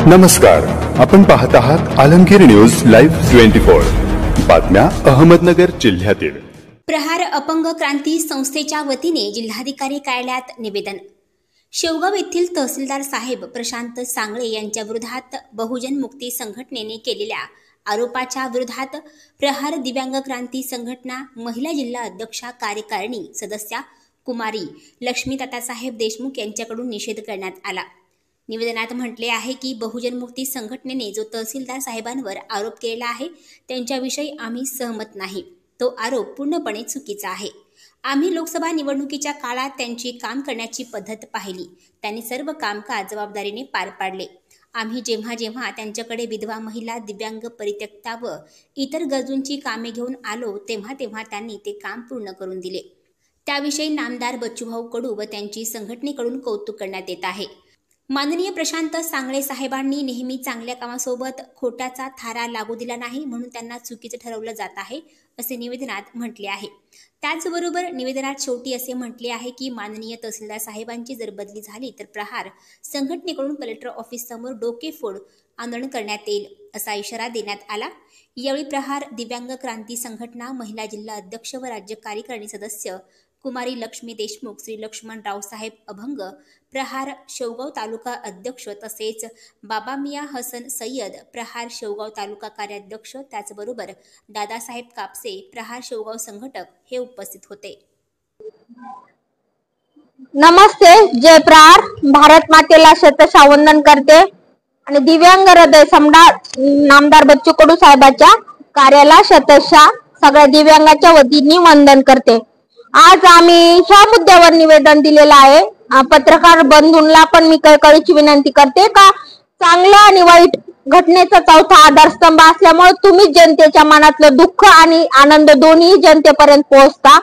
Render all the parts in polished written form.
नमस्कार, आपण पाहत आहात आलमगीर न्यूज लाईव्ह 24 बातम्या अहमदनगर जिल्ह्यातील। प्रहार अपंग क्रांती संस्थेच्या वतीने जिल्हाधिकारी कार्यालयात निवेदन। शेवगाव येथील तहसीलदार साहेब प्रशांत सांगळे यांच्या विरोधात बहुजन मुक्ती संघटनेने केलेल्या आरोपाच्या विरोधात प्रहार दिव्यांग क्रांती संघटना महिला जिल्हा अध्यक्षा कार्यकारिणी सदस्या कुमारी लक्ष्मी तातासाहेब देशमुख यांच्याकडून निषेध करण्यात आला। निवेदनात म्हटले आहे की बहुजन मुक्ती संघटनेने जो तहसीलदार साहेबांवर आरोप केला आहे त्यांच्याविषयी आम्ही सहमत नाही। तो आरोप पूर्णपणे चुकीचा आहे। आम्ही लोकसभा निवडणुकीच्या काळात त्यांची काम करण्याची पद्धत पाहिली। त्यांनी सर्व कामकाज जबाबदारीने पार पाडले। आम्ही जेव्हा जेव्हा त्यांच्याकडे विधवा महिला, दिव्यांग, परित्यक्ता व इतर गरजूंची कामे घेऊन आलो तेव्हा तेव्हा त्यांनी ते काम पूर्ण करून दिले। त्याविषयी नामदार बच्चूभाऊ कडू व त्यांची संघटनेकडून कौतुक करण्यात येत आहे। माननीय प्रशांत सांगळे साहेबांनी नेहमी चांगल्या कामासोबत खोट्याचा थारा लागू दिला नाही, म्हणून त्यांना चुकीचे ठरवलं जात आहे असे निवेदनात म्हटले आहे। त्याचबरोबर निवेदनात शेवटी असे म्हटले आहे की माननीय तहसीलदार साहेबांची जर बदली झाली तर प्रहार संघटनेकडून कलेक्टर ऑफिस समोर डोकेफोड आंदोलन करण्यात येईल असा इशारा देण्यात आला। यावेळी प्रहार दिव्यांग क्रांती संघटना महिला जिल्हा अध्यक्ष व राज्य कार्यकारिणी सदस्य कुमारी लक्ष्मी देशमुख, श्री लक्ष्मणराव साहेब अभंग, प्रहार शेवगाव तालुका अध्यक्ष तसेच बाबा मिया हसन सय्यद, प्रहार शेवगाव तालुका कार्याध्यक्ष, त्याचबरोबर दादासाहेब कापसे, प्रहार शेवगाव संघटक हे उपस्थित होते। नमस्ते, जय प्रहार। भारत मातेला शतशः वंदन करते आणि दिव्यांग हृदय सम्राट नामदार बच्चू कडू साहेबांच्या कार्याला शतशः सगळ्या दिव्यांगाच्या वतीने वंदन करते। आज आम्ही ह्या मुद्द्यावर निवेदन दिलेलं आहे। पत्रकार बंधूंना पण मी कळकळीची विनंती करते का चांगलं आणि वाईट घटनेचा चौथा आधारस्तंभ असल्यामुळे तुम्ही जनतेच्या मनातलं दुःख आणि आनंद दोन्ही जनतेपर्यंत पोहोचता।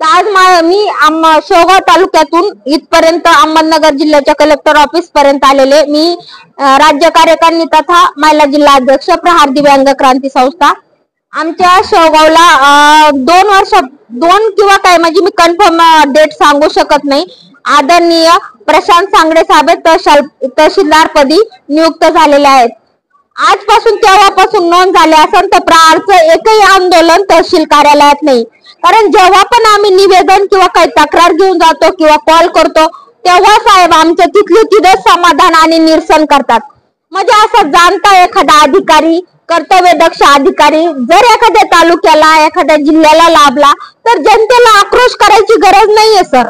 आज मी शेवगाव तालुक्यातून इथपर्यंत अहमदनगर जिल्ह्याच्या कलेक्टर ऑफिस पर्यंत आलेले मी राज्य कार्यकारिणी तथा महिला जिल्हा अध्यक्ष प्रहार दिव्यांग क्रांती संस्था। आमच्या शेवगावला 2 किंवा काय म्हणजे मी कन्फर्म डेट सांगू शकत नाही, आदरणीय प्रशांत सांगळे साहेब तहसीलदार पदी नियुक्त झालेले आहेत। आजपासून तेव्हापासून नोंद झाले असेल तर प्रहारचं एकही आंदोलन तहसील कार्यालयात नाही, कारण जेव्हा पण आम्ही निवेदन किंवा काही तक्रार घेऊन जातो किंवा कॉल करतो तेव्हा साहेब आमच्या तिथले तिथं समाधान आणि निरसन करतात। म्हणजे असं जाणता एखादा अधिकारी, कर्तव्यदक्ष अधिकारी जर एखाद्या तालुक्याला एखाद्या जिल्ह्याला लाभला तर जनतेला आक्रोश करायची गरज नाहीये सर।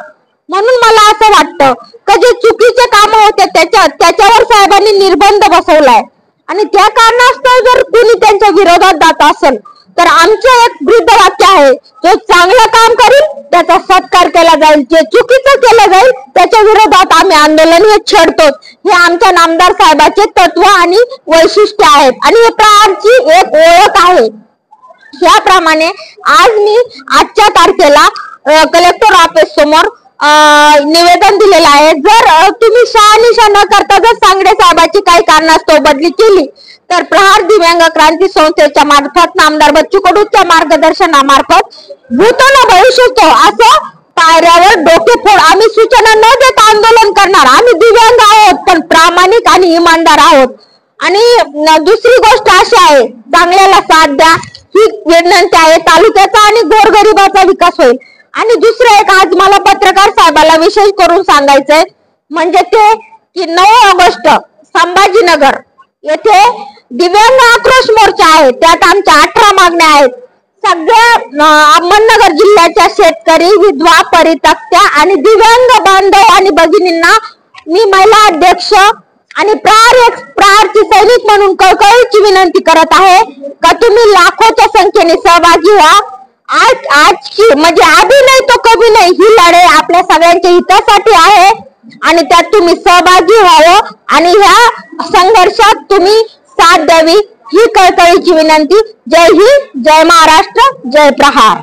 म्हणून मला असं वाटतं की जे चुकीचे काम होते त्याच्यावर साहेबांनी निर्बंध बसवलाय आणि त्या कारणास्तव जर कोणी त्यांच्या विरोधात जात असेल तर आमचं एक ब्रीद वाक्य आहे, जो चांगलं काम करेल त्याचा सत्कार केला जाईल, जे चुकीचं केलं जाईल त्याच्या विरोधात आम्ही आंदोलन हे छेडतो। हे आमच्या नामदार साहेबांचे तत्व आणि वैशिष्ट्य आहेत आणि हे प्रहारची एक ओळख आहे। याप्रमाणे आज मी आजच्या तारखेला कलेक्टर ऑफिस समोर निवेदन दिलेलं आहे। जर तुम्ही शहानिशा न करता जर सांगडे साहेबांची काही कारणास्तव बदली केली तर प्रहार दिव्यांग क्रांती संस्थेच्या मार्फत नामदार बच्चू कडूच्या मार्गदर्शनामार्फत भूतन भविष्यतो असं पायऱ्यावर डोकेफोड आम्ही सूचना न देता आंदोलन करणार। आम्ही दिव्यांग आहोत पण प्रामाणिक आणि इमानदार आहोत। आणि दुसरी गोष्ट अशी आहे, चांगल्याला साथ द्या ही विनंती आहे। तालुक्याचा आणि गोरगरिबाचा विकास होईल। आणि दुसरं एक आज मला पत्रकार साहेबाला विशेष करून सांगायचंय म्हणजे ते की 9 ऑगस्ट संभाजीनगर येथे दिव्यांग आक्रोश मोर्चा आहे, त्यात आमच्या 18 मागण्या आहेत। सगळ्या अहमदनगर जिल्ह्याच्या शेतकरी, विधवा, परित्यक्त्या आणि दिव्यांग बांधव आणि भगिनींना मी महिला अध्यक्ष आणि प्रहारची सैनिक म्हणून कळकळीची विनंती करत आहे का तुम्ही लाखोच्या संख्येने सहभागी व्हा। आज म्हणजे अभी नाही तो कभी नाही ही लढाई आपल्या सगळ्यांच्या हितासाठी आहे आणि त्यात तुम्ही सहभागी व्हावं आणि ह्या संघर्षात तुम्ही साथ द्यावी ही कळकळीची विनंती। जय हिंद, जय महाराष्ट्र, जय प्रहार।